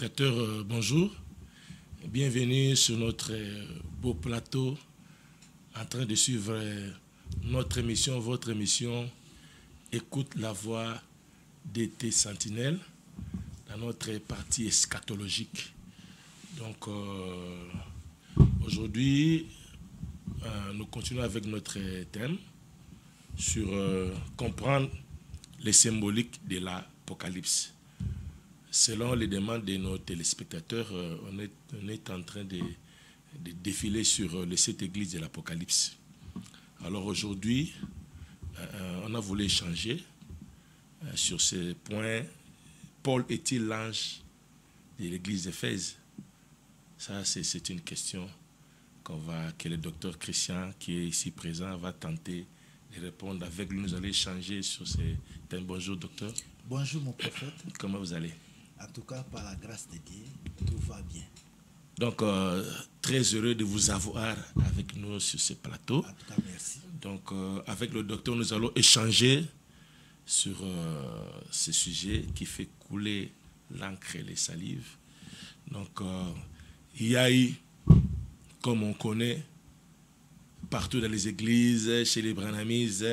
téléspectateurs, bonjour. Bienvenue sur notre beau plateau en train de suivre notre émission, votre émission Écoute la voix d'été sentinelle dans notre partie eschatologique. Donc aujourd'hui, nous continuons avec notre thème sur comprendre les symboliques de l'Apocalypse. Selon les demandes de nos téléspectateurs, on est en train de défiler sur les 7 églises de l'Apocalypse. Alors aujourd'hui, on a voulu échanger sur ce point. Paul est-il l'ange de l'église d'Éphèse? Ça, c'est une question que le docteur Christian, qui est ici présent, va tenter de répondre avec lui. Nous allons échanger sur ces thèmes. Bonjour, docteur. Bonjour, mon prophète. Comment vous allez? En tout cas, par la grâce de Dieu, tout va bien. Donc, très heureux de vous avoir avec nous sur ce plateau. En tout cas, merci. Donc, avec le docteur, nous allons échanger sur ce sujet qui fait couler l'encre et les salives. Donc, il y a eu, comme on connaît, partout dans les églises, chez les branhamistes,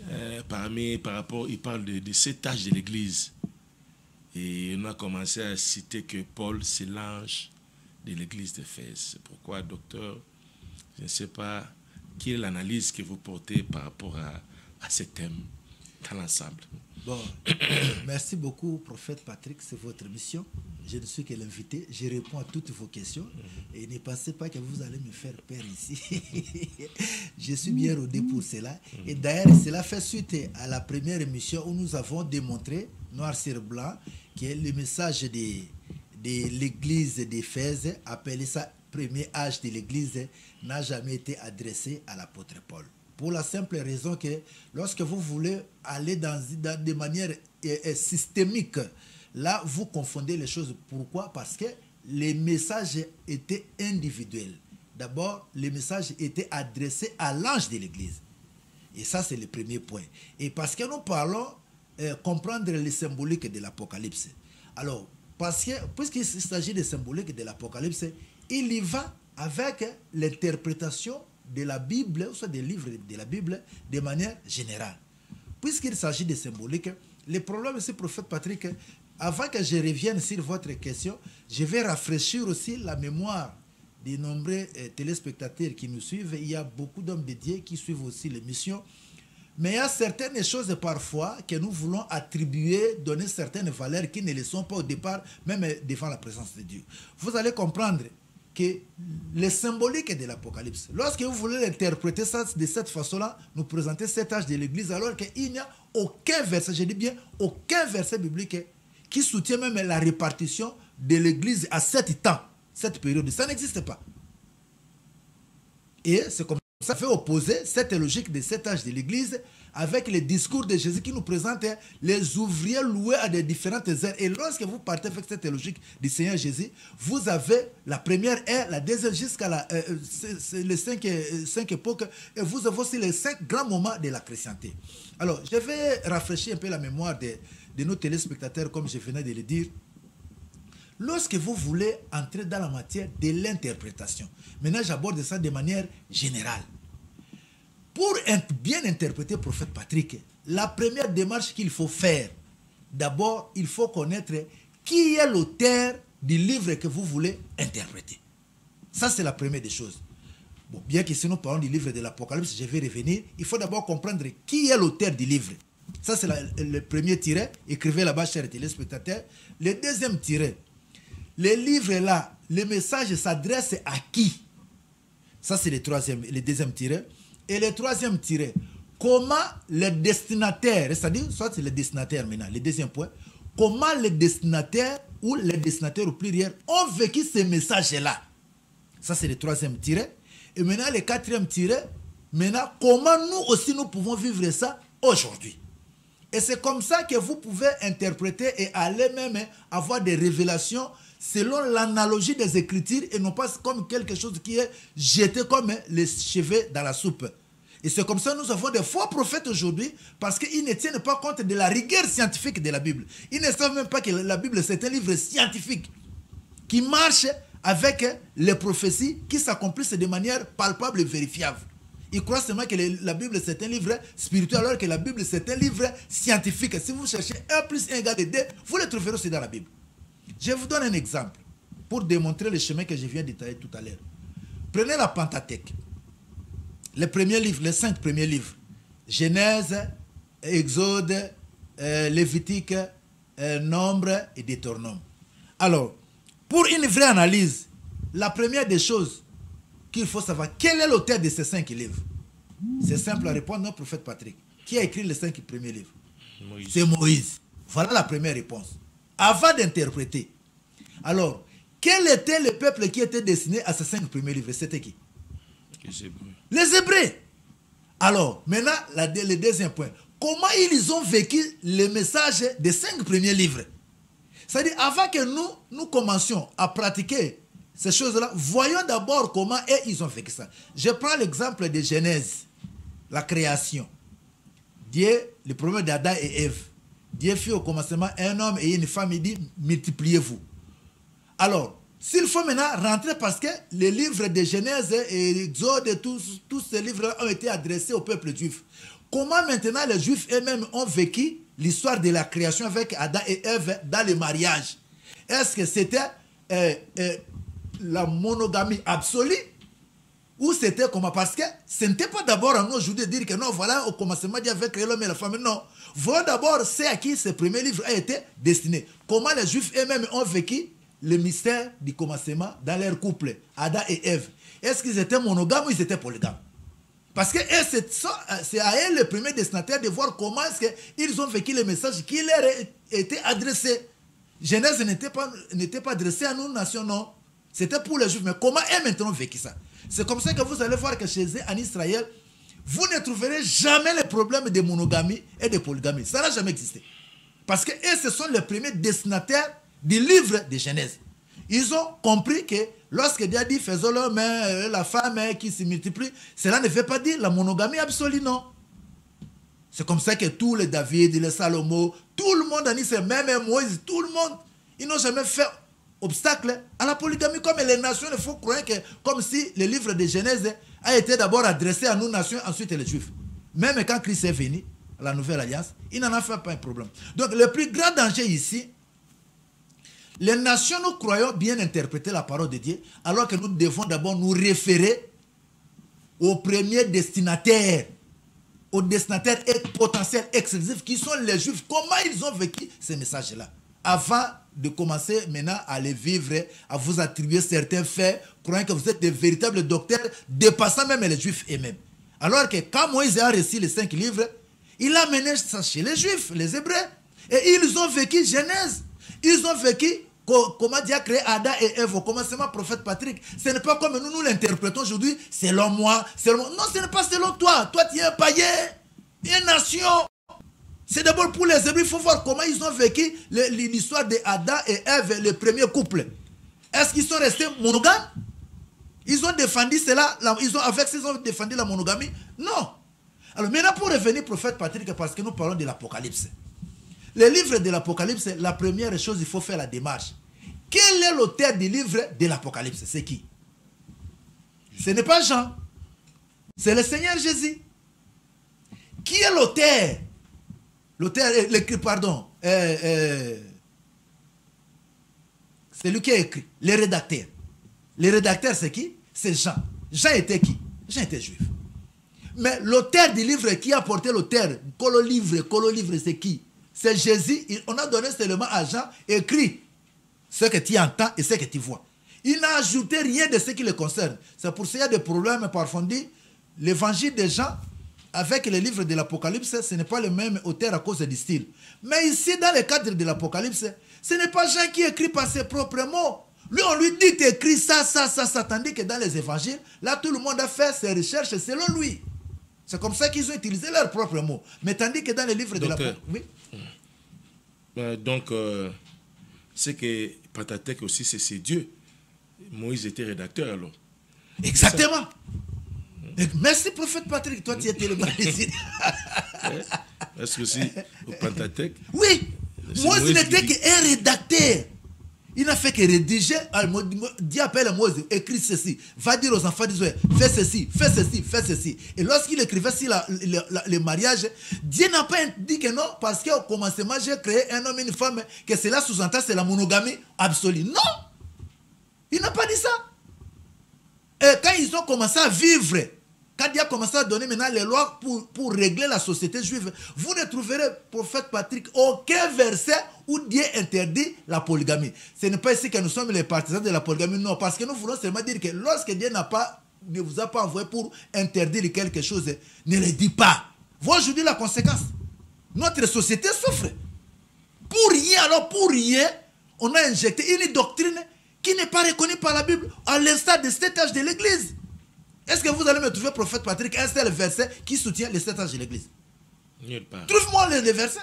il parle de 7 âges de l'église. Et on a commencé à citer que Paul, c'est l'ange de l'église d'Éphèse. C'est pourquoi, docteur, je ne sais pas quelle est l'analyse que vous portez par rapport à ce thème dans l'ensemble. Bon, merci beaucoup, prophète Patrick, c'est votre mission. Je ne suis que l'invité, je réponds à toutes vos questions. Et ne pensez pas que vous allez me faire peur ici. Je suis bien rodé pour cela. Et d'ailleurs, cela fait suite à la première émission où nous avons démontré, noir sur blanc, que le message de l'église d'Éphèse, appelé ça premier âge de l'église, n'a jamais été adressé à l'apôtre Paul. Pour la simple raison que lorsque vous voulez aller de manière systémique, là, vous confondez les choses. Pourquoi? Parce que les messages étaient individuels. D'abord, les messages étaient adressés à l'ange de l'église. Et ça, c'est le premier point. Et parce que nous parlons comprendre les symboliques de l'Apocalypse. Alors, puisqu'il s'agit des symboliques de l'Apocalypse, il y va avec l'interprétation de la Bible, ou soit des livres de la Bible, de manière générale. Puisqu'il s'agit de symboliques, le problème, c'est, prophète Patrick, avant que je revienne sur votre question, je vais rafraîchir aussi la mémoire des nombreux téléspectateurs qui nous suivent. Il y a beaucoup d'hommes de Dieu qui suivent aussi l'émission. Mais il y a certaines choses parfois que nous voulons attribuer, donner certaines valeurs qui ne le sont pas au départ, même devant la présence de Dieu. Vous allez comprendre que les symboliques de l'Apocalypse, lorsque vous voulez l'interpréter ça de cette façon-là, nous présenter cet âge de l'Église, alors qu'il n'y a aucun verset, je dis bien aucun verset biblique qui soutient même la répartition de l'Église à 7 temps, cette période. Ça n'existe pas. Et c'est comme ça fait opposer cette logique de cet âge de l'Église avec les discours de Jésus qui nous présente les ouvriers loués à des différentes heures. Et lorsque vous partez avec cette logique du Seigneur Jésus, vous avez la première ère, la deuxième jusqu'à les 5 époques, et vous avez aussi les 5 grands moments de la chrétienté. Alors, je vais rafraîchir un peu la mémoire de nos téléspectateurs, comme je venais de le dire. Lorsque vous voulez entrer dans la matière de l'interprétation, maintenant j'aborde ça de manière générale. Pour bien interpréter le prophète Patrick, la première démarche qu'il faut faire, d'abord, il faut connaître qui est l'auteur du livre que vous voulez interpréter. Ça, c'est la première des choses. Bon, bien que si nous parlons du livre de l'Apocalypse, je vais revenir, il faut d'abord comprendre qui est l'auteur du livre. Ça, c'est le premier tiret. Écrivez là-bas, chers téléspectateurs. Le deuxième tiret. Les livres là, le message s'adresse à qui? Ça, c'est le deuxième tiret. Et le troisième tiret, comment les destinataires, c'est-à-dire, soit c'est les destinataires maintenant, le deuxième point, comment les destinataires ou les destinataires au pluriel ont vécu ces messages-là. Ça, c'est le troisième tiret. Et maintenant, le quatrième tiret, maintenant, comment nous aussi, nous pouvons vivre ça aujourd'hui. Et c'est comme ça que vous pouvez interpréter et aller même avoir des révélations selon l'analogie des Écritures et non pas comme quelque chose qui est jeté comme les cheveux dans la soupe. Et c'est comme ça que nous avons des faux prophètes aujourd'hui parce qu'ils ne tiennent pas compte de la rigueur scientifique de la Bible. Ils ne savent même pas que la Bible, c'est un livre scientifique. qui marche avec les prophéties qui s'accomplissent de manière palpable et vérifiable. Ils croient seulement que la Bible c'est un livre spirituel alors que la Bible c'est un livre scientifique. Si vous cherchez 1 plus 1 égale 2, vous le trouverez aussi dans la Bible. Je vous donne un exemple pour démontrer le chemin que je viens de détailler tout à l'heure. Prenez la Pentateuque. Les premiers livres, les 5 premiers livres. Genèse, Exode, Lévitique, Nombre et Deutéronome. Alors, pour une vraie analyse, la première des choses qu'il faut savoir, quel est l'auteur de ces 5 livres? C'est simple à répondre, non, prophète Patrick. Qui a écrit les 5 premiers livres? C'est Moïse. Voilà la première réponse. Avant d'interpréter. Alors, quel était le peuple qui était destiné à ces 5 premiers livres? C'était qui? Les Hébreux. Les Hébreux. Alors, maintenant, le deuxième point. Comment ils ont vécu le message des 5 premiers livres? C'est-à-dire, avant que nous commencions à pratiquer ces choses-là, voyons d'abord comment ils ont vécu ça. Je prends l'exemple de Genèse, la création. Dieu, le problème d'Adam et Ève. Dieu fit au commencement un homme et une femme, il dit, multipliez-vous. Alors, s'il faut maintenant rentrer, parce que les livres de Genèse et Exode et tous ces livres ont été adressés au peuple juif. Comment maintenant les Juifs eux-mêmes ont vécu l'histoire de la création avec Adam et Ève dans le mariage? Est-ce que c'était la monogamie absolue? Ou c'était comment? Parce que ce n'était pas d'abord à nous aujourd'hui de dire que non, voilà, au commencement, Dieu avait créé l'homme et la femme. Non. Voilà d'abord c'est à qui ce premier livre a été destiné. Comment les Juifs eux-mêmes ont vécu le mystère du commencement dans leur couple, Adam et Ève. Est-ce qu'ils étaient monogames ou ils étaient polygames? Parce que c'est à eux le premier destinataire de voir comment est-ce qu'ils ont vécu le message qui leur était adressé. Genèse n'était pas adressé à nous, nations, non. C'était pour les Juifs. Mais comment eux maintenant vécu ça? C'est comme ça que vous allez voir que chez eux, en Israël, vous ne trouverez jamais le problème de monogamie et de polygamie. Ça n'a jamais existé. Parce que eux, ce sont les premiers destinataires du livre de Genèse. Ils ont compris que lorsque Dieu a dit faisons l'homme, la femme qui se multiplie, cela ne veut pas dire la monogamie absolue, non. C'est comme ça que tous les David, les Salomon, tout le monde en Israël, même Moïse, tout le monde, ils n'ont jamais fait obstacle à la polygamie, comme les nations. Il faut croire que comme si le livre de Genèse a été d'abord adressé à nous nations, ensuite les Juifs. Même quand Christ est venu à la Nouvelle Alliance, il n'en a fait pas un problème. Donc le plus grand danger ici, les nations, nous croyons bien interpréter la parole de Dieu, alors que nous devons d'abord nous référer aux premiers destinataires, aux destinataires potentiels exclusifs qui sont les Juifs. Comment ils ont vécu ces messages-là? Avant de commencer maintenant à les vivre, à vous attribuer certains faits, croyant que vous êtes des véritables docteurs, dépassant même les Juifs eux-mêmes. Alors que quand Moïse a reçu les 5 livres, il a mené ça chez les Juifs, les Hébreux. Et ils ont vécu Genèse. Ils ont vécu comment Dieu a créé Adam et Ève au commencement, prophète Patrick. Ce n'est pas comme nous l'interprétons aujourd'hui, selon moi, selon moi. Non, ce n'est pas selon toi. Toi, tu es un païen, une nation. C'est d'abord pour les Hébreux. Il faut voir comment ils ont vécu l'histoire de Adam et Ève, le premier couple. Est-ce qu'ils sont restés monogames? Ils ont défendu cela. Ils ont défendu la monogamie? Non. Alors maintenant, pour revenir, prophète Patrick, parce que nous parlons de l'Apocalypse. Le livre de l'Apocalypse, la première chose, il faut faire la démarche. Quel est l'auteur du livre de l'Apocalypse? C'est qui? Ce n'est pas Jean. C'est le Seigneur Jésus. Qui est l'auteur? C'est lui qui a écrit. Le rédacteur. Le rédacteur, c'est qui? C'est Jean. Jean était qui? Jean était juif. Mais l'auteur du livre, qui a porté l'auteur, colo-livre, c'est qui? C'est Jésus. On a donné seulement à Jean, écrit ce que tu entends et ce que tu vois. Il n'a ajouté rien de ce qui le concerne. C'est pour ça qu'il y a des problèmes parfois. L'évangile de Jean, avec les livres de l'Apocalypse, ce n'est pas le même auteur à cause du style. Mais ici, dans le cadre de l'Apocalypse, ce n'est pas Jean qui écrit par ses propres mots. Lui, on lui dit d'écrire ça, tandis que dans les évangiles, là, tout le monde a fait ses recherches selon lui. C'est comme ça qu'ils ont utilisé leurs propres mots. Mais tandis que dans les livres de l'Apocalypse... Oui. Donc, c'est que Pentateuque aussi, c'est Dieu. Moïse était rédacteur alors. Exactement. Merci, prophète Patrick. Toi, tu étais le magicien. Est-ce que c'est au Pentateuque? Oui. Moïse n'était qu'un rédacteur. Il n'a fait que rédiger. Dieu appelle Moïse, écris ceci. Va dire aux enfants d'Israël, fais ceci, fais ceci, fais ceci. Et lorsqu'il écrivait sur le mariage, Dieu n'a pas dit que non, parce qu'au commencement, j'ai créé un homme et une femme, que cela sous-entend, c'est la monogamie absolue. Non! Il n'a pas dit ça. Et quand ils ont commencé à vivre, quand Dieu a commencé à donner maintenant les lois pour régler la société juive, vous ne trouverez, prophète Patrick, aucun verset où Dieu interdit la polygamie. Ce n'est pas ici que nous sommes les partisans de la polygamie, non, parce que nous voulons seulement dire que lorsque Dieu ne vous a pas envoyé pour interdire quelque chose, ne le dit pas. Voilà aujourd'hui la conséquence. Notre société souffre. Pour rien, alors pour rien, on a injecté une doctrine qui n'est pas reconnue par la Bible, à l'instar des 7 âges de l'Église. Est-ce que vous allez me trouver, prophète Patrick, un seul verset qui soutient les 7 âges de l'Église? Nulle part. Trouve-moi les versets.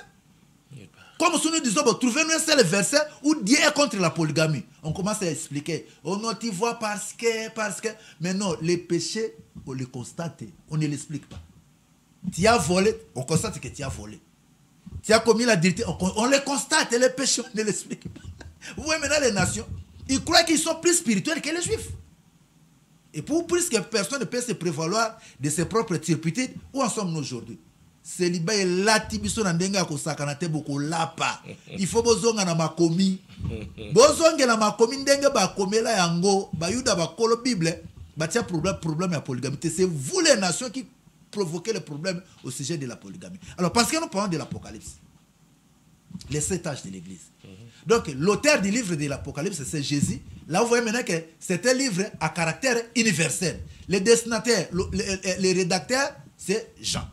Nulle part. Comme si nous disons, bon, trouvez-nous un seul verset où Dieu est contre la polygamie. On commence à expliquer. Oh non, tu vois, parce que. Mais non, les péchés, on les constate, on ne l'explique pas. Tu as volé, on constate que tu as volé. Tu as commis la dureté, on les constate, et les péchés, on ne l'explique pas. Vous voyez maintenant les nations, ils croient qu'ils sont plus spirituels que les Juifs. Et puisque personne ne peut se prévaloir de ses propres turpitudes, où en sommes-nous aujourd'hui? Célibat est là, tibiso na ndenga ko sakanate boko lapa. Il faut bozonga na makomi. Bozonga na makomi ndenga ba komela yango, ba yuda ba kolo Bible, ba tia problème à polygamie. C'est vous les nations qui provoquez le problème au sujet de la polygamie. Alors parce que nous parlons de l'Apocalypse, les 7 âges de l'Église. Donc l'auteur du livre de l'Apocalypse, c'est Jésus. Là, vous voyez maintenant que c'est un livre à caractère universel. Les destinataires, les rédacteurs, c'est Jean.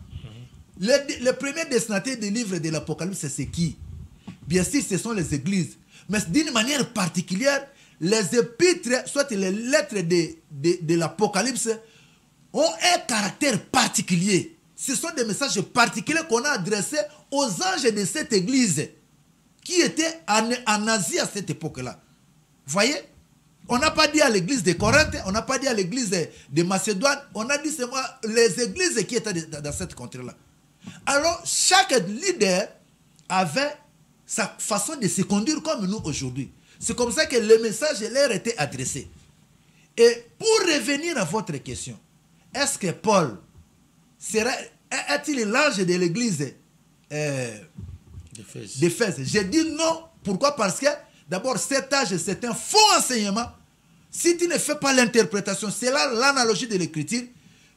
Le premier destinataire du livre de l'Apocalypse, c'est qui? Bien sûr, ce sont les églises. Mais d'une manière particulière, les épîtres, soit les lettres de l'Apocalypse, ont un caractère particulier. Ce sont des messages particuliers qu'on a adressés aux anges de cette église qui étaient en Asie à cette époque-là. Vous voyez? On n'a pas dit à l'église de Corinthe, on n'a pas dit à l'église de Macédoine, on a dit seulement les églises qui étaient dans cette contrée-là. Alors, chaque leader avait sa façon de se conduire comme nous aujourd'hui. C'est comme ça que le message leur était adressé. Et pour revenir à votre question, est-ce que Paul est-il l'ange de l'église d'Éphèse? J'ai dit non. Pourquoi? Parce que d'abord, cet âge, c'est un faux enseignement. Si tu ne fais pas l'interprétation, c'est là l'analogie de l'écriture,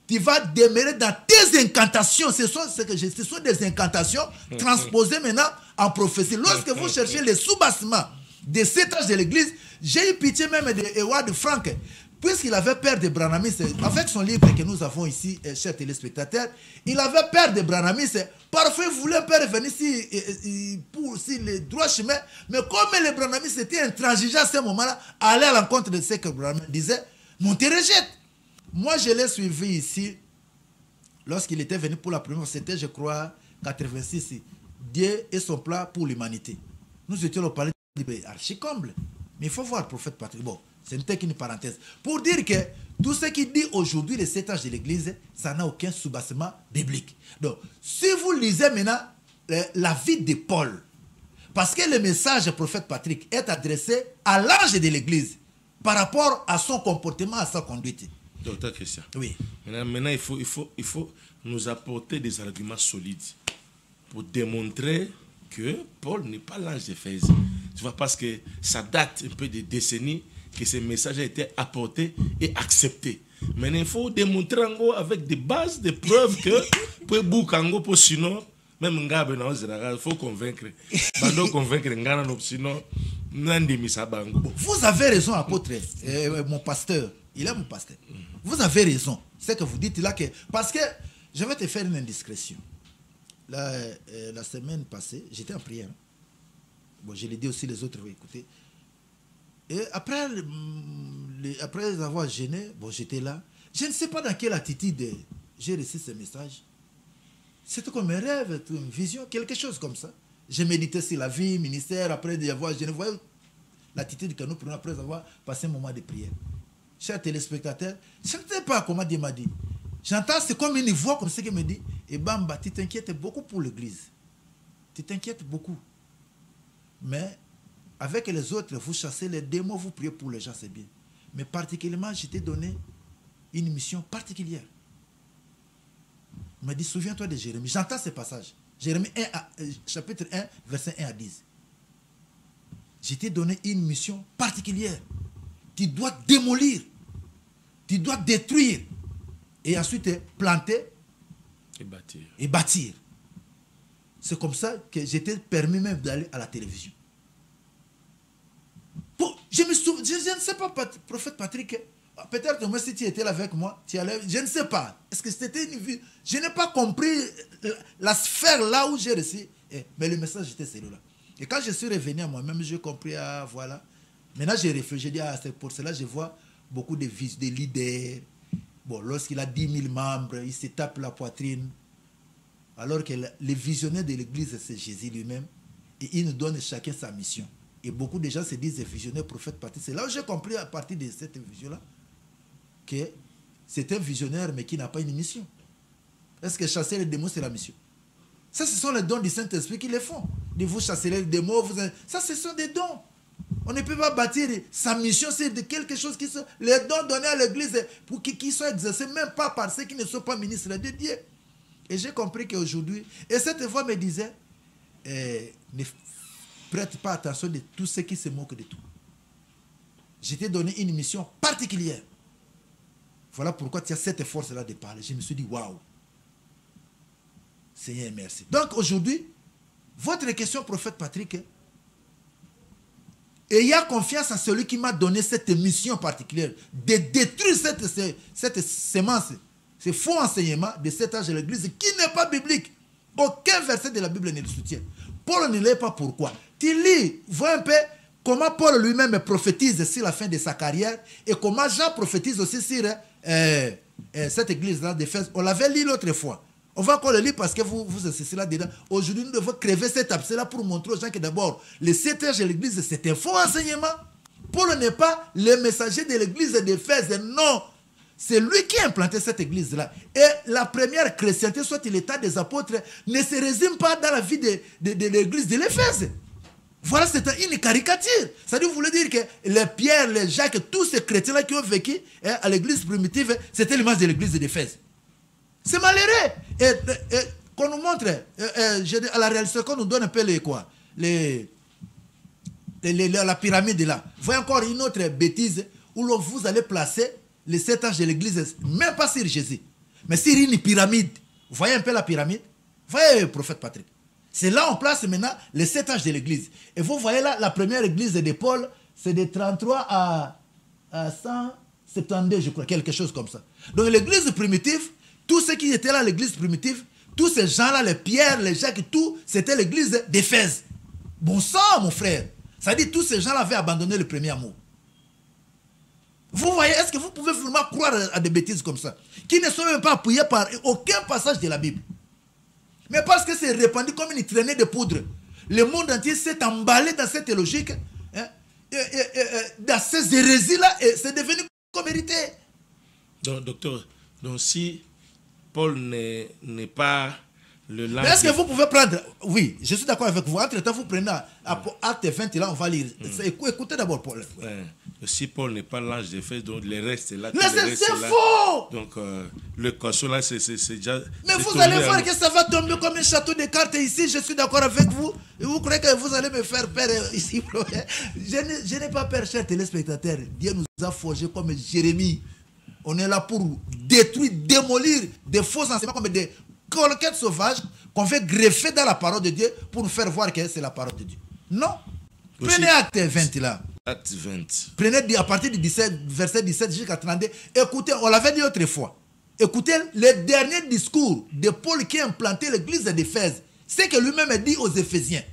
tu vas demeurer dans tes incantations. Ce sont des incantations transposées maintenant en prophétie. Lorsque vous cherchez les sous-bassements de cet âge de l'église, j'ai eu pitié même de Howard Frank, puisqu'il avait peur de Branamis, avec son livre que nous avons ici, chers téléspectateurs, il avait peur de Branamis. Parfois, il voulait un peu revenir sur le droit chemin, mais comme les Branamis étaient intransigeants à ce moment-là, aller à l'encontre de ce que Branamis disait, on te rejette. Moi, je l'ai suivi ici, lorsqu'il était venu pour la première fois, c'était, je crois, 86, Dieu et son plan pour l'humanité. Nous étions au palais de archi-comble. Mais il faut voir le prophète Patrick. Bon, c'est une parenthèse. Pour dire que tout ce qui dit aujourd'hui les 7 âges de l'église, ça n'a aucun sous-bassement biblique. Donc, si vous lisez maintenant la vie de Paul, parce que le message du prophète Patrick est adressé à l'ange de l'église par rapport à son comportement, à sa conduite. Docteur Christian. Oui. Maintenant, il faut nous apporter des arguments solides pour démontrer que Paul n'est pas l'ange d'Éphèse. Tu vois, parce que ça date un peu des décennies que ce message a été apporté et accepté. Maintenant, il faut démontrer avec des bases, des preuves que pour boukango pour sinon même ngabe na ozira il faut convaincre. Bando convaincre ngana no sinon nandimi sabango. Vous avez raison, apôtre, mon pasteur. Il est mon pasteur. Vous avez raison. C'est que vous dites là que parce que je vais te faire une indiscrétion. La semaine passée, j'étais en prière. Bon, je l'ai dit aussi, les autres vont écouter. Et après avoir gêné, bon, j'étais là. Je ne sais pas dans quelle attitude j'ai reçu ce message. C'était comme un rêve, une vision, quelque chose comme ça. J'ai médité sur la vie, ministère, après avoir gêné. Vous voyez l'attitude que nous prenons après avoir passé un moment de prière. Chers téléspectateurs, je ne sais pas comment Dieu m'a dit. J'entends, c'est comme une voix comme ça qui me dit, et Bamba, tu t'inquiètes beaucoup pour l'église. Tu t'inquiètes beaucoup. Mais avec les autres, vous chassez les démons, vous priez pour les gens, c'est bien. Mais particulièrement, je t'ai donné une mission particulière. Il m'a dit, souviens-toi de Jérémie. J'entends ces passages. Jérémie 1 chapitre 1, verset 1 à 10. Je t'ai donné une mission particulière. Tu dois démolir. Tu dois détruire. Et ensuite planter et bâtir. C'est comme ça que j'étais permis même d'aller à la télévision. Bon, je ne sais pas, prophète Patrick, peut-être moi si tu étais là avec moi, tu allais, je ne sais pas. Est-ce que c'était une vie? Je n'ai pas compris la sphère là où j'ai reçu. Mais le message était celui-là. Et quand je suis revenu à moi-même, j'ai compris, ah voilà. Maintenant j'ai réfléchi, j'ai dit, ah c'est pour cela je vois beaucoup de leaders. Bon, lorsqu'il a 10 000 membres, il se tape la poitrine. Alors que le visionnaire de l'église, c'est Jésus lui-même. Et il nous donne chacun sa mission. Et beaucoup de gens se disent visionnaire, prophète, Patrick. C'est là où j'ai compris à partir de cette vision-là que c'est un visionnaire mais qui n'a pas une mission. Est-ce que chasser les démons, c'est la mission? Ça, ce sont les dons du Saint-Esprit qui les font. De vous chasser les démons, ça, ce sont des dons. On ne peut pas bâtir sa mission, c'est de quelque chose qui sont les dons donnés à l'église pour qui sont exercés, même pas par ceux qui ne sont pas ministres de Dieu. Et j'ai compris qu'aujourd'hui, et cette voix me disait, ne prête pas attention de tous ceux qui se moquent de tout. Je t'ai donné une mission particulière. Voilà pourquoi tu as cette force-là de parler. Je me suis dit, waouh. Seigneur, merci. Donc aujourd'hui, votre question, prophète Patrick, ayez confiance en celui qui m'a donné cette mission particulière de détruire cette sémence, ce faux enseignement de cet âge de l'église qui n'est pas biblique. Aucun verset de la Bible ne le soutient. Paul ne l'est pas pourquoi. Tu lis, vois un peu comment Paul lui-même prophétise sur la fin de sa carrière et comment Jean prophétise aussi sur cette église-là d'Éphèse. On l'avait lu l'autre fois. On va encore le lire parce que vous êtes là-dedans. Aujourd'hui, nous devons crever cet abcès-là pour montrer aux gens que d'abord, le 7 âge de l'église, c'est un faux enseignement. Paul n'est pas le messager de l'église d'Éphèse, non. C'est lui qui a implanté cette église-là. Et la première chrétienté, soit l'état des apôtres, ne se résume pas dans la vie de l'église de l'Éphèse. Voilà, c'est une caricature. Ça veut dire que les Pierre, les Jacques, tous ces chrétiens-là qui ont vécu à l'église primitive, c'était l'image de l'église d'Éphèse. C'est malheureux. Et qu'on nous montre, à la réalisation, qu'on nous donne un peu la pyramide là. Voyez encore une autre bêtise où vous allez placer les 7 âges de l'église, même pas sur Jésus, mais sur une pyramide. Vous voyez un peu la pyramide? Voyez, prophète Patrick. C'est là on place maintenant les 7 âges de l'église. Et vous voyez là, la première église de Paul, c'est de 33 à 172, je crois, quelque chose comme ça. Donc l'église primitive, tous ceux qui étaient là à l'église primitive, tous ces gens-là, les Pierre, les Jacques, tout, c'était l'église d'Éphèse. Bon sang, mon frère. Ça dit tous ces gens-là avaient abandonné le premier amour. Vous voyez, est-ce que vous pouvez vraiment croire à des bêtises comme ça, qui ne sont même pas appuyées par aucun passage de la Bible? Mais parce que c'est répandu comme une traînée de poudre, le monde entier s'est emballé dans cette logique, dans ces hérésies-là, et c'est devenu comme hérité. Donc, docteur, donc si Paul n'est pas le langue... Est-ce que vous pouvez prendre... Oui, je suis d'accord avec vous. Entre-temps, vous prenez Acte 20, là, on va lire. Écoutez d'abord Paul. Si Paul n'est pas l'ange d'Éphèse, donc les restes là... Mais c'est faux! Donc, le corso là, c'est déjà... Mais vous allez voir que ça va tomber comme un château de cartes ici. Je suis d'accord avec vous. Et vous croyez que vous allez me faire peur ici? Je n'ai pas peur, chers téléspectateurs. Dieu nous a forgés comme Jérémie. On est là pour détruire, démolir des faux enseignements comme des conquêtes sauvages qu'on fait greffer dans la parole de Dieu pour nous faire voir que c'est la parole de Dieu. Non. Prenez Acte 20 là. Acte 20. Prenez à partir du 17, verset 17 jusqu'à 32. Écoutez, on l'avait dit autrefois. Écoutez le dernier discours de Paul qui a implanté l'église d'Éphèse. C'est que lui-même a dit aux Éphésiens.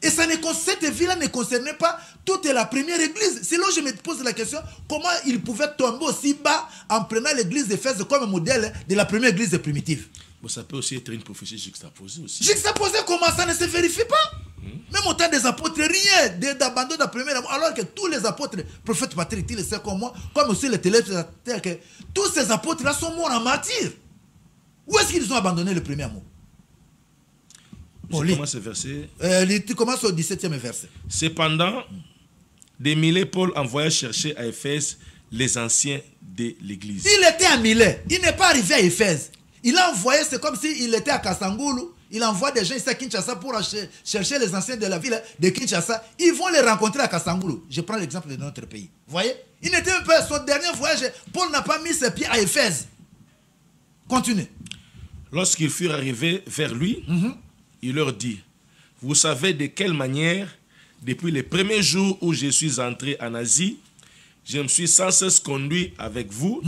Et cette vie-là ne concernait pas toute la première église. C'est là où je me pose la question, comment il pouvait tomber aussi bas en prenant l'église d'Éphèse comme modèle de la première église primitive. Bon, ça peut aussi être une prophétie juxtaposée aussi. Juxtaposée, comment ça ne se vérifie pas? Même au temps des apôtres, rien d'abandon de la première amour. Alors que tous les apôtres, prophète Patrick, il le sait comme moi, comme aussi les téléspectateurs, que tous ces apôtres-là sont morts en martyrs. Où est-ce qu'ils ont abandonné le premier amour? Je commence ce verset. Tu commences au 17e verset. Cependant, des Milet, Paul envoya chercher à Éphèse les anciens de l'église. Il était à Milet. Il n'est pas arrivé à Éphèse. Il a envoyé, c'est comme s'il était à Kassangoulou. Il envoie des gens ici à Kinshasa pour chercher les anciens de la ville de Kinshasa. Ils vont les rencontrer à Kassangoulou. Je prends l'exemple de notre pays. Vous voyez? Il n'était même pas son dernier voyage. Paul n'a pas mis ses pieds à Éphèse. Continue. Lorsqu'ils furent arrivés vers lui, il leur dit, vous savez de quelle manière, depuis les premiers jours où je suis entré en Asie, je me suis sans cesse conduit avec vous,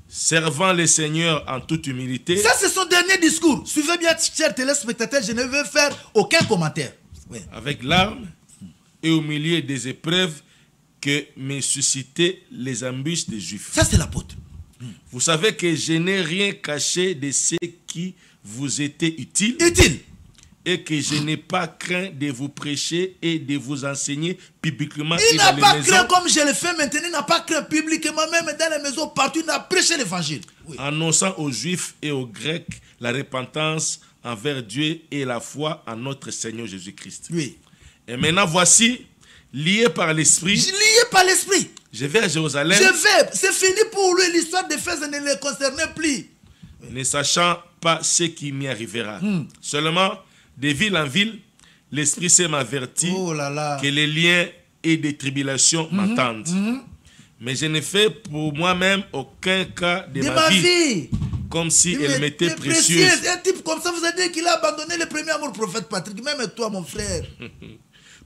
servant le Seigneur en toute humilité. Ça, c'est son dernier discours. Suivez bien, chers téléspectateurs, je ne veux faire aucun commentaire. Oui. Avec larmes et au milieu des épreuves que me suscitaient les embûches des Juifs. Ça, c'est l'apôtre. Vous savez que je n'ai rien caché de ce qui vous était utile. Et que je n'ai pas craint de vous prêcher et de vous enseigner publiquement. Il n'a pas craint comme je le fais maintenant. Il n'a pas craint publiquement, même dans les maisons, partout. Il a prêché l'évangile. Oui. Annonçant aux Juifs et aux Grecs la repentance envers Dieu et la foi en notre Seigneur Jésus-Christ. Oui. Et maintenant, voici, lié par l'Esprit. Lié par l'Esprit. Je vais à Jérusalem. Je vais. C'est fini pour lui. L'histoire d'Éphèse ne le concernait plus. Ne sachant pas ce qui m'y arrivera. Seulement, de ville en ville, l'Esprit s'est m'averti que les liens et des tribulations m'attendent. Mais je n'ai fait pour moi-même aucun cas de ma vie, comme si elle m'était précieuse. Un type comme ça, vous avez dit qu'il a abandonné le premier amour, prophète Patrick, même toi, mon frère.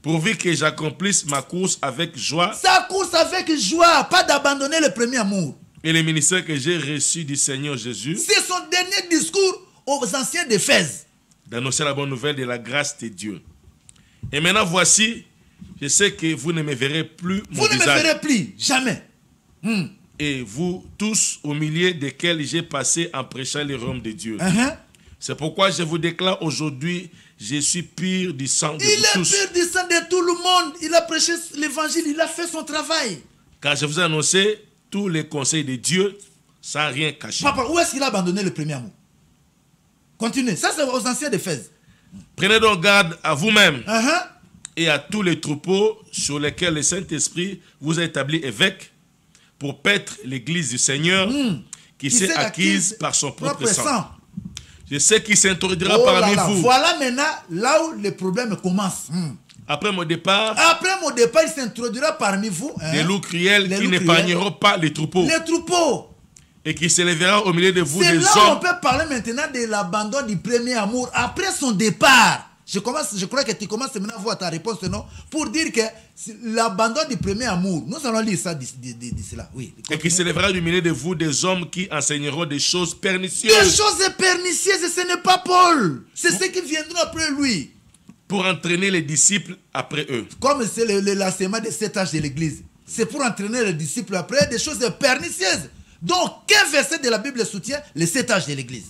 Pourvu que j'accomplisse ma course avec joie. Sa course avec joie, pas d'abandonner le premier amour. Et le ministère que j'ai reçu du Seigneur Jésus. C'est son dernier discours aux anciens d'Éphèse. D'annoncer la bonne nouvelle de la grâce de Dieu. Et maintenant, voici, je sais que vous ne me verrez plus mon visage. Vous ne me verrez plus, jamais. Et vous tous, au milieu desquels j'ai passé en prêchant le royaume de Dieu. C'est pourquoi je vous déclare aujourd'hui, je suis pur du sang de vous tous. Il est pur du sang de tout le monde. Il a prêché l'évangile, il a fait son travail. Car je vous ai annoncé tous les conseils de Dieu sans rien cacher. Papa, où est-ce qu'il a abandonné le premier amour? Continuez. Ça, c'est aux anciens d'Éphèse. Prenez donc garde à vous-même et à tous les troupeaux sur lesquels le Saint-Esprit vous a établi évêque pour paître l'église du Seigneur qui s'est acquise par son propre sang. Je sais qu'il s'introduira parmi vous. Voilà maintenant là où les problèmes commencent. Après mon départ, il s'introduira parmi vous. Des loups cruels qui n'épargneront pas les troupeaux. Les troupeaux. Et qui s'élèvera au milieu de vous des hommes. C'est là on peut parler maintenant de l'abandon du premier amour après son départ. Je crois que tu commences maintenant à voir ta réponse, non? Pour dire que l'abandon du premier amour, nous allons lire ça d'ici là. Oui. Et qui s'élèvera du milieu de vous des hommes qui enseigneront des choses pernicieuses. Des choses pernicieuses, ce n'est pas Paul. C'est ceux qui viendront après lui. Pour entraîner les disciples après eux. Comme c'est l'enseignement de cet âge de l'église. C'est pour entraîner les disciples après des choses pernicieuses. Donc, quel verset de la Bible soutient les 7 âges de l'église?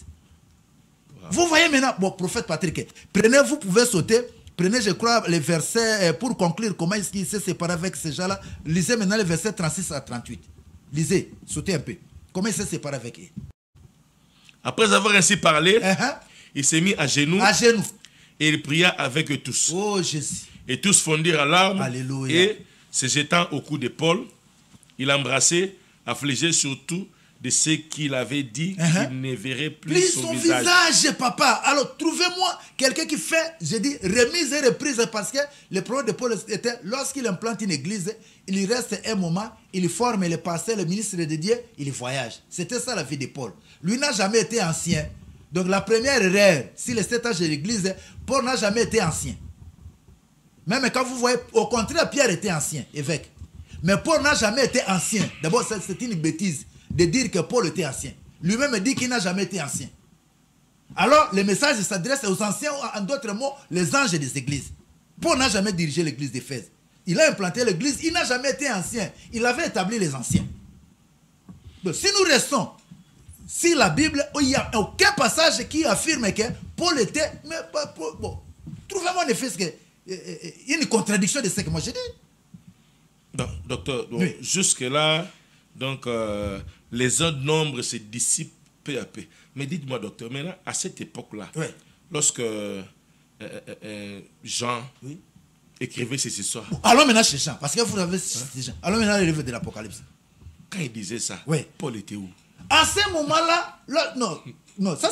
Vous voyez maintenant, bon, prophète Patrick, prenez, vous pouvez sauter, prenez, je crois, les versets pour conclure comment il s'est séparé avec ces gens-là. Lisez maintenant les versets 36 à 38. Lisez, sautez un peu. Comment il s'est séparé avec eux? Après avoir ainsi parlé, il s'est mis à genoux. À genoux. Et il pria avec eux tous. Oh Jésus. Et tous fondirent en larmes. Alléluia. Et se jetant au cou de Paul, il l'embrassait, affligé surtout de ce qu'il avait dit, qu'il ne verrait plus son visage. Papa. Alors, trouvez-moi quelqu'un qui fait, je dis, remise et reprise, parce que le problème de Paul était, lorsqu'il implante une église, il reste un moment, il forme les pasteurs, le ministre de Dieu, il voyage. C'était ça la vie de Paul. Lui n'a jamais été ancien. Donc, la première erreur, si les 7 âges de l'église, Paul n'a jamais été ancien. Même quand vous voyez, au contraire, Pierre était ancien, évêque. Mais Paul n'a jamais été ancien. D'abord, c'est une bêtise de dire que Paul était ancien. Lui-même dit qu'il n'a jamais été ancien. Alors, le message s'adresse aux anciens, en d'autres mots, les anges des églises. Paul n'a jamais dirigé l'église d'Éphèse. Il a implanté l'église, il n'a jamais été ancien. Il avait établi les anciens. Donc, si nous restons, si la Bible, il n'y a aucun passage qui affirme que Paul était... Mais, bon, trouvez-moi en effet une contradiction de ce que moi j'ai dit. Donc, docteur, oui. Jusque-là, donc, les autres nombres se dissipent peu à peu. Mais dites-moi, docteur, maintenant, à cette époque-là, lorsque Jean Oui. écrivait ces histoires. Allons maintenant chez Jean, parce que vous avez cité Jean. Allons maintenant le livre de l'Apocalypse. Quand il disait ça, Oui. Paul était où? À ce moment-là, non, ça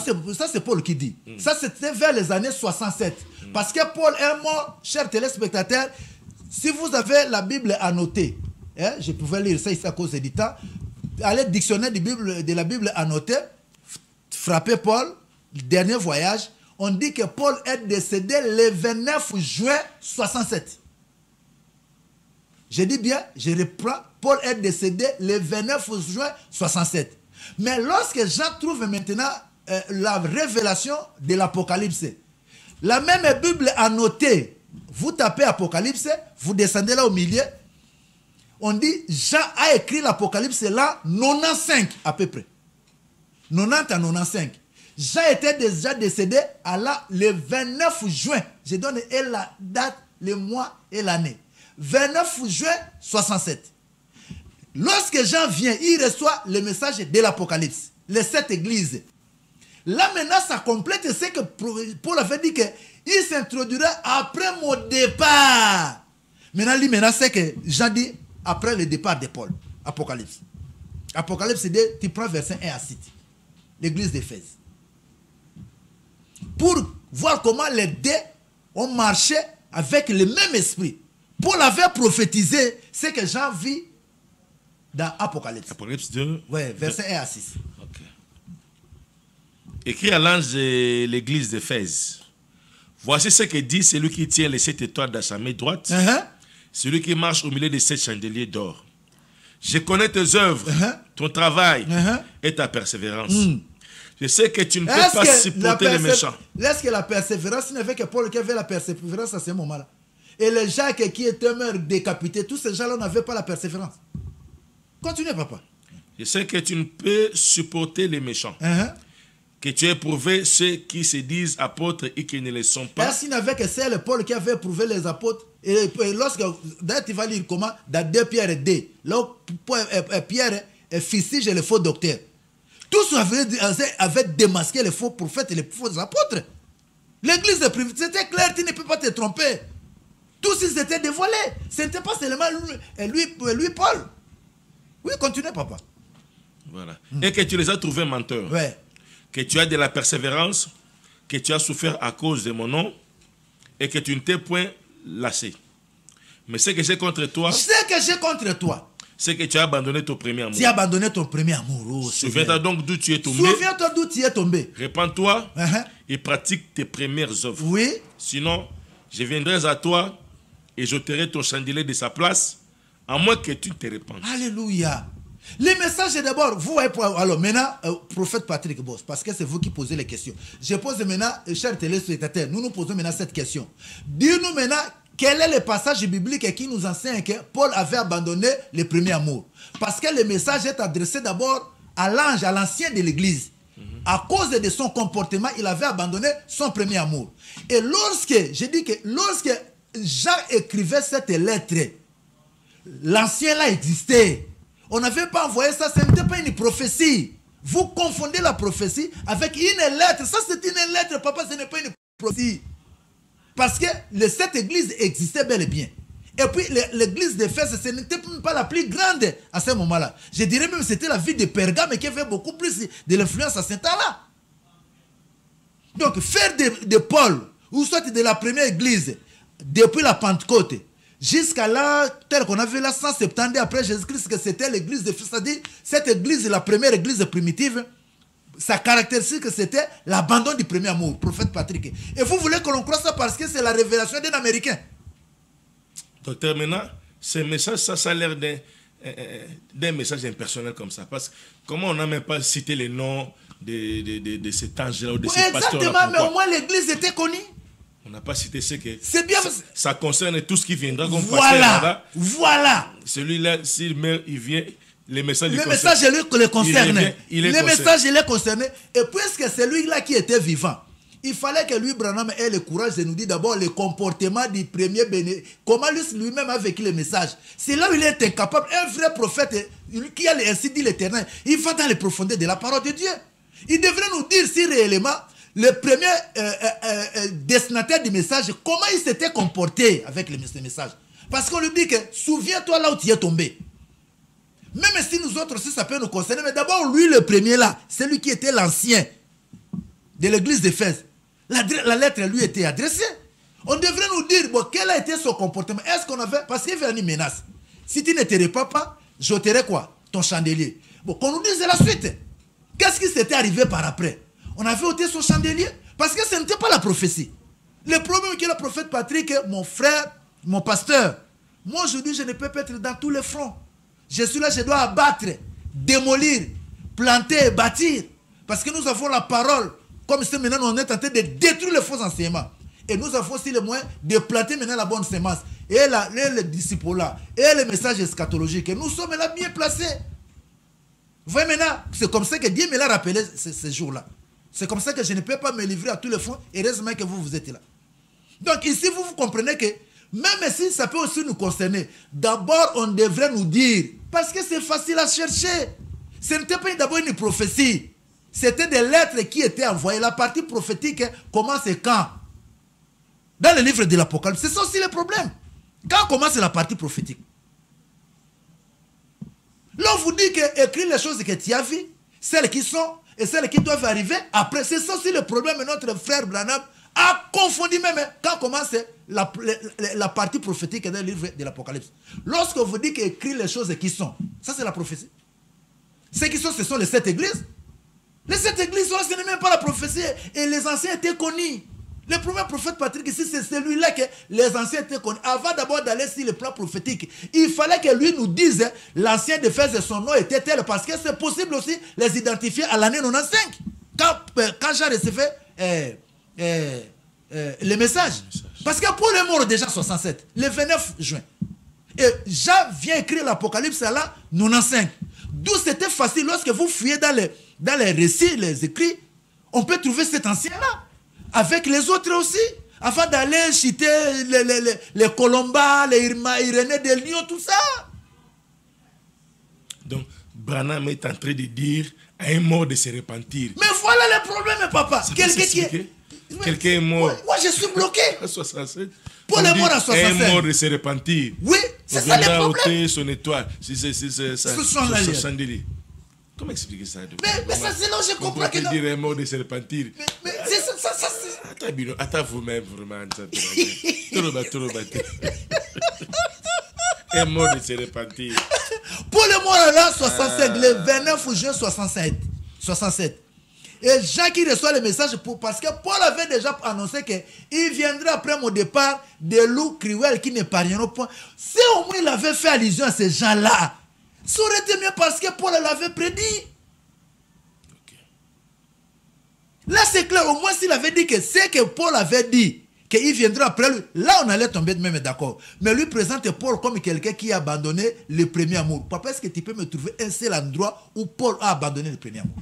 c'est Paul qui dit. Ça c'était vers les années 67. Parce que Paul est mort, chers téléspectateurs. Si vous avez la Bible annotée, hein, je pouvais lire ça ici à cause du temps. Allez dictionnaire de la Bible annotée, frappez Paul, dernier voyage. On dit que Paul est décédé le 29 juin 67. Je dis bien, je reprends, Paul est décédé le 29 juin 67. Mais lorsque Jean trouve maintenant la révélation de l'Apocalypse, la même Bible annotée, vous tapez Apocalypse, vous descendez là au milieu, on dit Jean a écrit l'Apocalypse là 95 à peu près. 90 à 95. Jean était déjà décédé le 29 juin. Je donne la date, le mois et l'année. 29 juin 67. Lorsque Jean vient, il reçoit le message de l'Apocalypse, les 7 églises. Là maintenant, ça complète ce que Paul avait dit qu'il s'introduirait après mon départ. Maintenant, c'est que Jean dit après le départ de Paul. Apocalypse. Apocalypse, c'est dit, tu prends verset 1 à 6. L'église d'Éphèse. Pour voir comment les deux ont marché avec le même esprit. Paul avait prophétisé ce que Jean vit dans Apocalypse. Apocalypse 2. Oui, verset 1 à 6. Okay. Écrit à l'ange de l'église d'Éphèse. Voici ce que dit celui qui tient les 7 étoiles dans sa main droite. Celui qui marche au milieu des 7 chandeliers d'or. Je connais tes œuvres, ton travail et ta persévérance. Je sais que tu ne peux pas supporter les méchants. Est-ce que la persévérance, il n'y avait que Paul qui avait la persévérance à ce moment-là? Et les gens qui étaient morts décapités, tous ces gens-là n'avaient pas la persévérance. Continuez, papa. Je sais que tu ne peux supporter les méchants. Que tu as éprouvé ceux qui se disent apôtres et qui ne le sont pas. Est-ce qu'il n'y avait que c'est Paul qui avait éprouvé les apôtres? Et lorsque, d'ailleurs, tu vas lire comment? Dans 2 Pierre 2, là où Pierre fustige les faux docteurs. Tous avaient démasqué les faux prophètes et les faux apôtres. L'église de privée, c'était clair, tu ne peux pas te tromper. Tous ils étaient dévoilés. Ce n'était pas seulement lui, Paul. Oui, continuez, papa. Voilà. Et que tu les as trouvés menteurs. Ouais. Que tu as de la persévérance, que tu as souffert à cause de mon nom, et que tu ne t'es point lassé. Mais ce que j'ai contre toi, c'est que tu as abandonné ton premier amour. Tu as abandonné ton premier amour. Oh, souviens-toi donc d'où tu es tombé. Souviens-toi d'où tu es tombé. Répands-toi et pratique tes premières œuvres. Oui. Sinon, je viendrai à toi et j'ôterai ton chandelier de sa place, à moins que tu te répandes. Alléluia. Les messages d'abord, vous voyez, alors maintenant, prophète Patrick Boss, parce que c'est vous qui posez les questions. Je pose maintenant, chers téléspectateurs, nous posons maintenant cette question. Dis-nous maintenant, quel est le passage biblique qui nous enseigne que Paul avait abandonné le premier amour? Parce que le message est adressé d'abord à l'ange, à l'ancien de l'église. À cause de son comportement, il avait abandonné son premier amour. Et lorsque Jean écrivait cette lettre, l'ancien là existait. On n'avait pas envoyé ça, ce n'était pas une prophétie. Vous confondez la prophétie avec une lettre. Ça, c'est une lettre, papa, ce n'est pas une prophétie. Parce que cette église existait bel et bien. Et puis, l'église d'Éphèse, ce n'était pas la plus grande à ce moment-là. Je dirais même que c'était la ville de Pergame qui avait beaucoup plus de l'influence à ce temps-là. Donc, faire de Paul, ou soit de la première église, depuis la Pentecôte, jusqu'à là, tel qu'on a vu là, 170 après Jésus-Christ, que c'était l'église de Fils, c'est-à-dire cette église, la première église primitive, sa caractéristique, c'était l'abandon du premier amour, prophète Patrick. Et vous voulez que l'on croie ça parce que c'est la révélation d'un Américain. Docteur, maintenant, ce message, ça a l'air d'un message impersonnel comme ça. Parce que comment on n'a même pas cité les noms de cet ange-là ou de ces pasteurs-là? Exactement, mais au moins l'église était connue. On n'a pas cité ce que... C'est bien. Ça concerne tout ce qui viendra comme pasteur. Voilà. Celui-là, s'il meurt, il vient... Les messages les concernaient. Les messages les concernaient. Et puisque c'est lui-là qui était vivant, il fallait que lui, Branham, ait le courage de nous dire d'abord le comportement du premier béni. Comment lui-même a vécu le message. C'est là où il est incapable. Un vrai prophète qui a ainsi dit l'Éternel, il va dans les profondeurs de la parole de Dieu. Il devrait nous dire si réellement le premier destinataire du message, comment il s'était comporté avec le message. Parce qu'on lui dit que souviens-toi là où tu es tombé. Même si nous autres aussi ça peut nous concerner, mais d'abord lui le premier là, c'est lui qui était l'ancien de l'église d'Éphèse. La lettre lui était adressée. On devrait nous dire bon, quel a été son comportement. Est-ce qu'on avait, parce qu'il y avait une menace. Si tu ne te répands pas, j'ôterai quoi? Ton chandelier. Bon, qu'on nous dise la suite. Qu'est-ce qui s'était arrivé par après? On avait ôté son chandelier parce que ce n'était pas la prophétie. Le problème que le prophète Patrick, mon frère, mon pasteur, moi aujourd'hui je ne peux pas être dans tous les fronts. Je suis là, je dois abattre, démolir, planter, bâtir. Parce que nous avons la parole. Comme si maintenant on est en train de détruire les faux enseignements. Et nous avons aussi le moyen de planter maintenant la bonne semence. Et le disciple-là, et le message eschatologique. Et nous sommes là bien placés. Vous voyez maintenant, c'est comme ça que Dieu me l'a rappelé ce jour-là. C'est comme ça que je ne peux pas me livrer à tous les fonds. Heureusement que vous êtes là. Donc ici, vous comprenez que même si ça peut aussi nous concerner, d'abord on devrait nous dire, parce que c'est facile à chercher. Ce n'était pas d'abord une prophétie. C'était des lettres qui étaient envoyées. La partie prophétique commence quand? Dans le livre de l'Apocalypse. C'est ça aussi le problème. Quand commence la partie prophétique? Là, on vous dit que écrire les choses que tu as vues, celles qui sont et celles qui doivent arriver après. C'est ça aussi le problème. Notre frère Branham a confondu même quand commence la partie prophétique dans le livre de l'Apocalypse. Lorsque vous dites qu'écrire les choses qui sont, ça c'est la prophétie. Ce qui sont, ce sont les 7 églises. Les 7 églises, ce n'est même pas la prophétie. Et les anciens étaient connus. Le premier prophète Patrick ici, c'est celui-là que les anciens étaient connus. Avant d'abord d'aller sur le plan prophétique, il fallait que lui nous dise l'ancien d'Éphèse, son nom était tel, parce que c'est possible aussi les identifier à l'année 95. Quand Jean recevait les messages. Parce que Paul est mort déjà en 67, le 29 juin. Et Jean vient écrire l'Apocalypse à la 95. D'où c'était facile, lorsque vous fouillez dans les récits, les écrits, on peut trouver cet ancien-là. Avec les autres aussi, afin d'aller citer les Colomba, les Irénée de Lyon, tout ça. Donc, Branham est en train de dire à un mort de se repentir. Mais voilà le problème, papa. Quelqu'un est mort. Moi, je suis bloqué. À 67. Pour les morts à 67. Un mort de se repentir. Oui, c'est ça le problème. Son étoile. Son chandelier. Comment expliquer ça? Mais ça, c'est là où je comprends que non. Dire un mot de se repentir. Mais c'est ça, attends vous-même, vraiment. Trop battu. Un mot de se repentir. Pour le mort là, 65, le 29 juin 67. Et Jean qui reçoit le message, parce que Paul avait déjà annoncé qu'il viendra après mon départ des loups cruels qui ne parviendront point. Si au moins il avait fait allusion à ces gens-là, ça aurait été mieux parce que Paul l'avait prédit. Okay. Là, c'est clair. Au moins, s'il avait dit que c'est que Paul avait dit, qu'il viendra après lui, là, on allait tomber même d'accord. Mais lui présente Paul comme quelqu'un qui a abandonné le premier amour. Papa, est-ce que tu peux me trouver un seul endroit où Paul a abandonné le premier amour?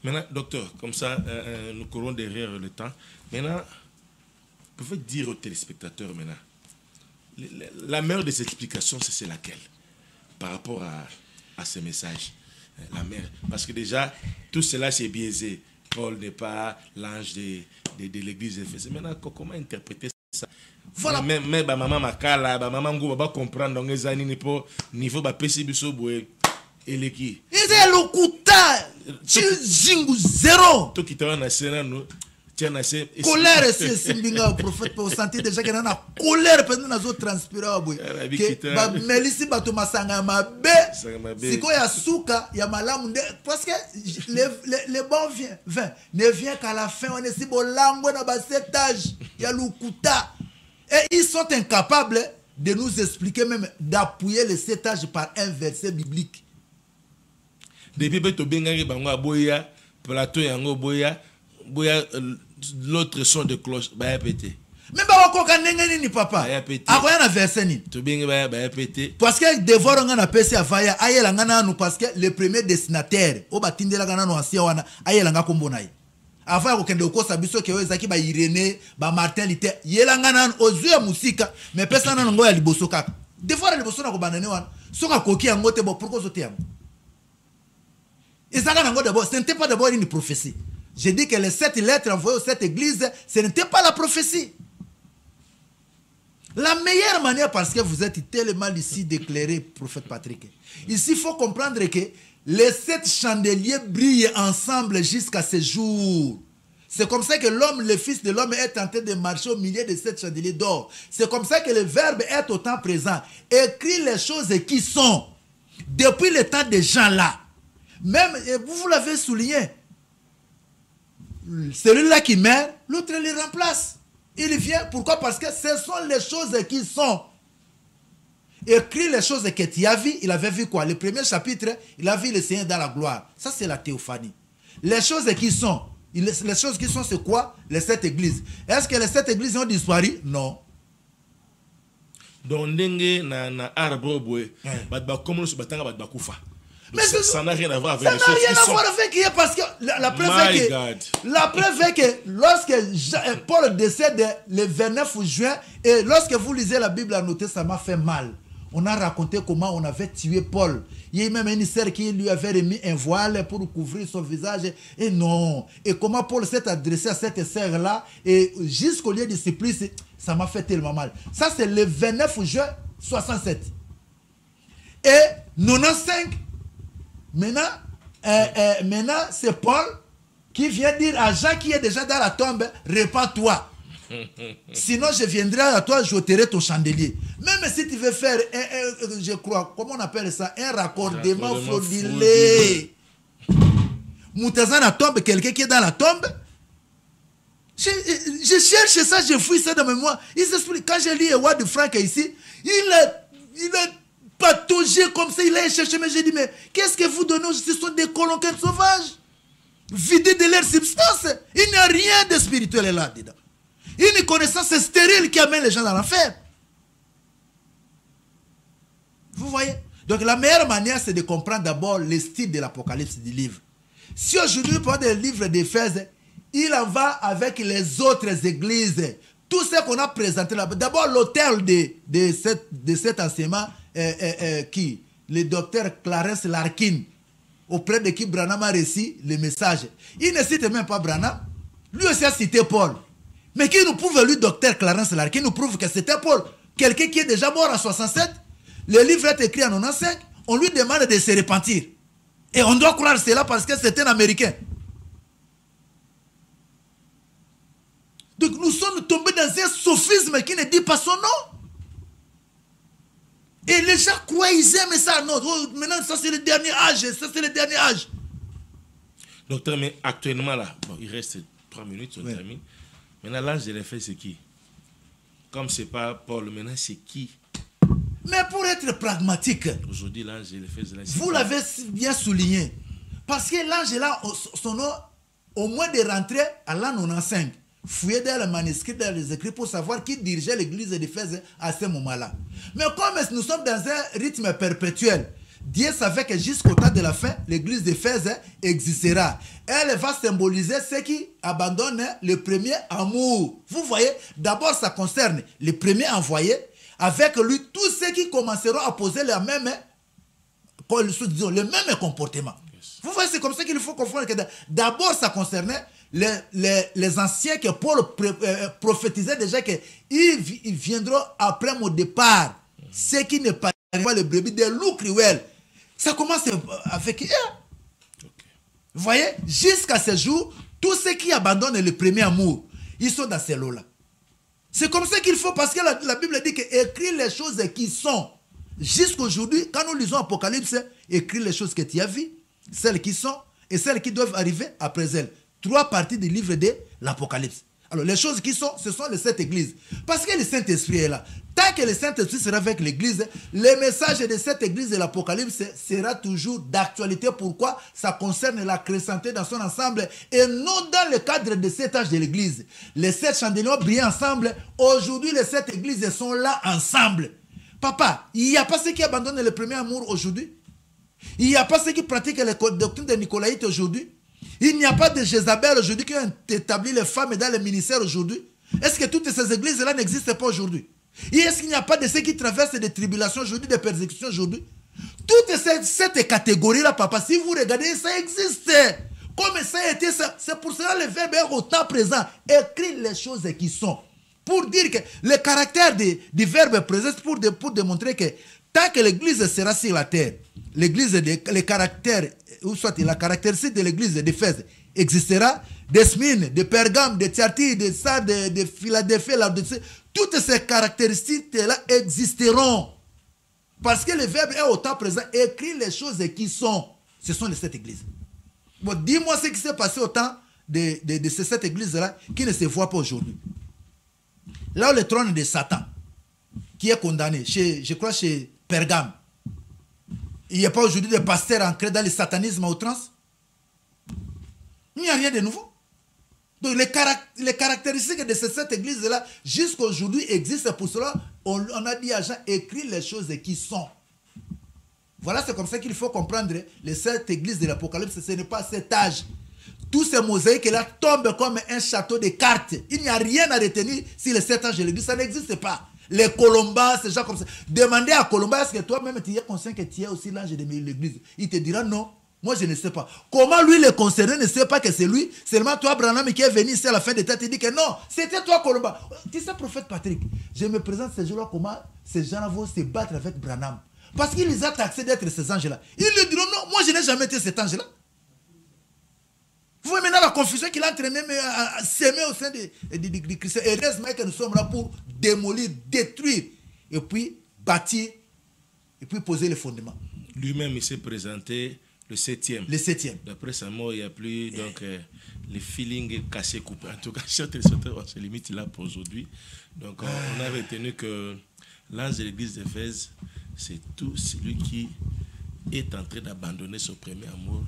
Maintenant, docteur, comme ça, nous courons derrière le temps. Maintenant, vous pouvez dire aux téléspectateurs maintenant, la meilleure des explications, c'est laquelle par rapport à ce message? La meilleure. Parce que déjà, tout cela c'est biaisé. Paul n'est pas l'ange de l'église d'Éphèse. Maintenant, comment interpréter ça? Voilà. Mais maman makala, maman go va comprendre dans les années niveau ba pesibiso boy eleki. Il est le kuta. Jingu zéro. Tout qui t'a en asséné nous. Colère, c'est Simbinga, prophète, pour sentir déjà qu'il y a une colère, parce que nous avons transpiré. Mais ici, Batoma Sangamabe, si quoi y a souka, y a malam, parce que les bons ne vient qu'à la fin, on est si bon langue dans bas cet âge, il y a l'ukuta. Et ils sont incapables de nous expliquer même d'appuyer le cet âge par un verset biblique. Depuis que tu as bango aboya, plateau yango boya, boya l'autre son de cloche, bah pété. Mais bah on connaît ni papa. Ah quoi y a verset ni. Tu bien bah pété. Parce que devoir on a PC à faire aïe la ngana nous parce que le premier destinataire au batinde la ngana nous ancien wana aïe la ngako naï. Avant qu'on ait au sabiso que ezaki ba Irénée ba Martin Luther yela ngana ozu ya musika mais personne na ngo ya liboso kaka. Devoir liboso na ko banane wana soka koki yango te bo pourquoi zote yango. Et ça, ce n'était pas d'abord une prophétie. J'ai dit que les 7 lettres envoyées aux 7 églises, ce n'était pas la prophétie. La meilleure manière, parce que vous êtes tellement ici d'éclairer, prophète Patrick, ici il faut comprendre que les 7 chandeliers brillent ensemble jusqu'à ce jour. C'est comme ça que l'homme, le fils de l'homme est en train de marcher au milieu de 7 chandeliers d'or. C'est comme ça que le verbe est au temps présent. Écrit les choses qui sont depuis le temps des gens là. Même, vous l'avez souligné, celui-là qui meurt, l'autre le remplace. Il vient, pourquoi? Parce que ce sont les choses qui sont. Écrit les choses que tu as vues, il avait vu quoi? Le premier chapitre, il a vu le Seigneur dans la gloire. Ça, c'est la théophanie. Les choses qui sont, les choses qui sont, c'est quoi? Les 7 églises. Est-ce que les 7 églises ont disparu? Non. Donc, na arbre boy, mais ça n'a rien à voir avec les choses qui sont. Ça n'a rien à voir avec qui est, parce que la preuve est que lorsque Paul décède le 29 juin, et lorsque vous lisez la Bible à noter, ça m'a fait mal. On a raconté comment on avait tué Paul. Il y a même une sœur qui lui avait remis un voile pour couvrir son visage. Et non. Et comment Paul s'est adressé à cette sœur-là, et jusqu'au lieu de supplice, ça m'a fait tellement mal. Ça, c'est le 29 juin 67. Et 95, maintenant c'est Paul qui vient dire à Jean qui est déjà dans la tombe, répands-toi. Sinon je viendrai à toi, j'ôterai ton chandelier. Même si tu veux faire je crois, comment on appelle ça, un raccordement frauduleux. Moutazan la tombe, quelqu'un qui est dans la tombe. Je cherche ça, je fouille ça dans ma mémoire. Il s'explique, quand j'ai lu Edouard de Franck ici, il a pataugé comme ça, il a cherché, mais j'ai dit, mais qu'est-ce que vous donnez? Ce sont des colonquettes sauvages, vidés de leur substance. Il n'y a rien de spirituel là-dedans. Une connaissance stérile qui amène les gens dans l'enfer. Vous voyez? Donc la meilleure manière, c'est de comprendre d'abord le style de l'Apocalypse du livre. Si aujourd'hui, on parle du livre d'Éphèse, il en va avec les autres églises. Tout ce qu'on a présenté là. D'abord, l'auteur de cet enseignement, qui? Le docteur Clarence Larkin, auprès de qui Branham a reçu le message. Il ne cite même pas Branham. Lui aussi a cité Paul. Mais qui nous prouve, lui, docteur Clarence Larkin, nous prouve que c'était Paul. Quelqu'un qui est déjà mort en 67. Le livre est écrit en 95. On lui demande de se repentir. Et on doit croire cela parce que c'est un Américain. Donc nous sommes tombés dans un sophisme qui ne dit pas son nom. Et les gens croient, ils aiment ça. Non, maintenant ça c'est le dernier âge. Ça c'est le dernier âge. Docteur, mais actuellement là, bon, il reste 3 minutes, on termine. Maintenant l'ange de l'Éphèse c'est qui? Comme c'est pas Paul, maintenant c'est qui? Mais pour être pragmatique, aujourd'hui l'ange de l'Éphèse là, vous l'avez bien souligné. Parce que l'ange là, son nom, au moins de rentrer à l'an 95. Fouiller dans le manuscrit, dans les écrits pour savoir qui dirigeait l'église d'Éphèse à ce moment-là. Mais comme nous sommes dans un rythme perpétuel, Dieu savait que jusqu'au temps de la fin, l'église d'Éphèse existera. Elle va symboliser ceux qui abandonnent le premier amour. Vous voyez, d'abord ça concerne le premier envoyé, avec lui tous ceux qui commenceront à poser le même comportement. Yes. Vous voyez, c'est comme ça qu'il faut comprendre que d'abord ça concernait les anciens que Paul prophétisait déjà qu'ils viendront après mon départ. Ceux qui ne parlent pas le brebis, des loups cruels. Ça commence avec eux. Vous voyez, jusqu'à ce jour, tous ceux qui abandonnent le premier amour, ils sont dans ces lots-là. C'est comme ça qu'il faut, parce que la Bible dit qu'écris les choses qui sont. Jusqu'aujourd'hui, quand nous lisons Apocalypse, écris les choses que tu as vues, celles qui sont et celles qui doivent arriver après elles. 3 parties du livre de l'Apocalypse. Alors, les choses qui sont, ce sont les 7 églises. Parce que le Saint-Esprit est là. Tant que le Saint-Esprit sera avec l'église, le message de cette église de l'Apocalypse sera toujours d'actualité. Pourquoi? Ça concerne la chrétienté dans son ensemble et non dans le cadre de 7 âges de l'église. Les 7 chandeliers brillent ensemble. Aujourd'hui, les 7 églises sont là ensemble. Papa, il n'y a pas ceux qui abandonnent le premier amour aujourd'hui. Il n'y a pas ceux qui pratiquent les doctrines de Nicolaïte aujourd'hui. Il n'y a pas de Jézabel aujourd'hui qui ont établi les femmes dans le ministère aujourd'hui. Est-ce que toutes ces églises-là n'existent pas aujourd'hui? Et est-ce qu'il n'y a pas de ceux qui traversent des tribulations aujourd'hui, des persécutions aujourd'hui? Toutes cette catégorie-là, papa, si vous regardez, ça existe. Comme ça a été, c'est pour cela que le verbe est autant présent. Écrit les choses qui sont. Pour dire que le caractère du verbe présent, pour démontrer que tant que l'église sera sur la terre, les caractères, ou soit la caractéristique de l'église d'Éphèse existera, d'Esmine, de Pergame, de Thyatire, de Sardes, de Philadelphie, toutes ces caractéristiques-là existeront. Parce que le verbe est autant présent, écrit les choses qui sont. Ce sont les 7 églises. Bon, dis-moi ce qui s'est passé au temps de ces 7 églises-là qui ne se voient pas aujourd'hui. Là où le trône de Satan, qui est condamné, je crois chez Pergame, il n'y a pas aujourd'hui de pasteurs ancrés dans le satanisme à outrance. Il n'y a rien de nouveau. Donc les caractéristiques de ces 7 églises-là, jusqu'à aujourd'hui, existent. Pour cela, on a dit à Jean, écris les choses qui sont. Voilà, c'est comme ça qu'il faut comprendre les 7 églises de l'Apocalypse. Ce n'est pas cet âge. Tous ces mosaïques-là tombent comme un château de cartes. Il n'y a rien à retenir sur les 7 âges de l'église. Ça n'existe pas. Les Colombas, ces gens comme ça. Demandez à Colomba, est-ce que toi-même tu es conscient que tu es aussi l'ange de l'église? Il te dira non. Moi, je ne sais pas. Comment lui, le concerné, ne sait pas que c'est lui? Seulement toi, Branham, qui est venu ici à la fin de temps, tu dis que non, c'était toi, Colomba. Tu sais, prophète Patrick, je me présente ces jours-là, comment ces gens-là vont se battre avec Branham. Parce qu'il les a taxés d'être ces anges-là. Ils lui diront non, moi, je n'ai jamais été cet ange-là. Vous voyez maintenant la confusion qu'il a entraînée à s'aimer au sein des chrétiens. Et heureusement que nous sommes là pour démolir, détruire, et puis bâtir, et puis poser les fondements. Lui-même, il s'est présenté le 7e. Le 7e. D'après sa mort, il n'y a plus donc, les feelings cassés, coupés. En tout cas, on se limite là pour aujourd'hui. Donc, on a retenu que l'ange de l'église d'Éphèse, c'est tout celui qui est en train d'abandonner son premier amour.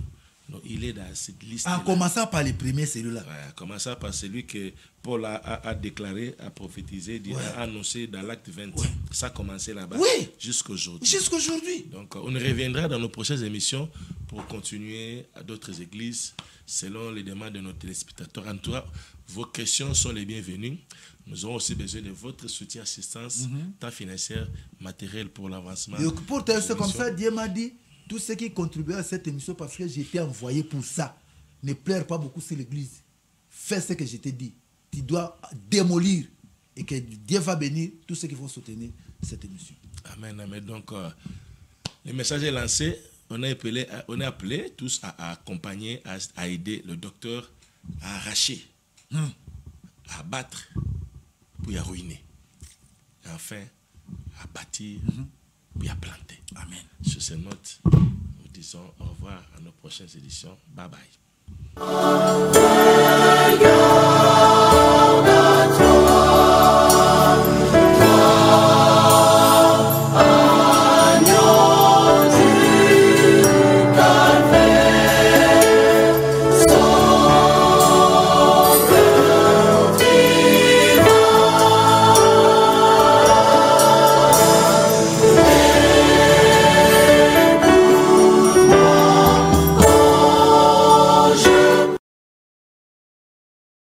Donc, il est dans cette liste. En commençant par les premiers, celui-là. Ouais, en commençant par celui que Paul a déclaré, a prophétisé, a annoncé dans l'acte 20. Ouais. Ça a commencé là-bas. Oui. Jusqu'à aujourd'hui. Jusqu'à aujourd'hui. Donc, on reviendra dans nos prochaines émissions pour continuer à d'autres églises selon les demandes de nos téléspectateurs. En tout cas, vos questions sont les bienvenues. Nous aurons aussi besoin de votre soutien, assistance, tant financière, matérielle pour l'avancement. Pour te c'est comme ça, Dieu m'a dit, tous ceux qui contribuent à cette émission parce que j'ai été envoyé pour ça, ne pleure pas beaucoup sur l'église. Fais ce que je t'ai dit. Tu dois démolir et que Dieu va bénir tous ceux qui vont soutenir cette émission. Amen, amen. Donc, le message est lancé. On est appelé tous à accompagner, à aider le docteur à arracher, à abattre, puis à ruiner. Et enfin, à bâtir, puis à planter. Amen. Sur ces notes, nous disons au revoir à nos prochaines éditions. Bye bye.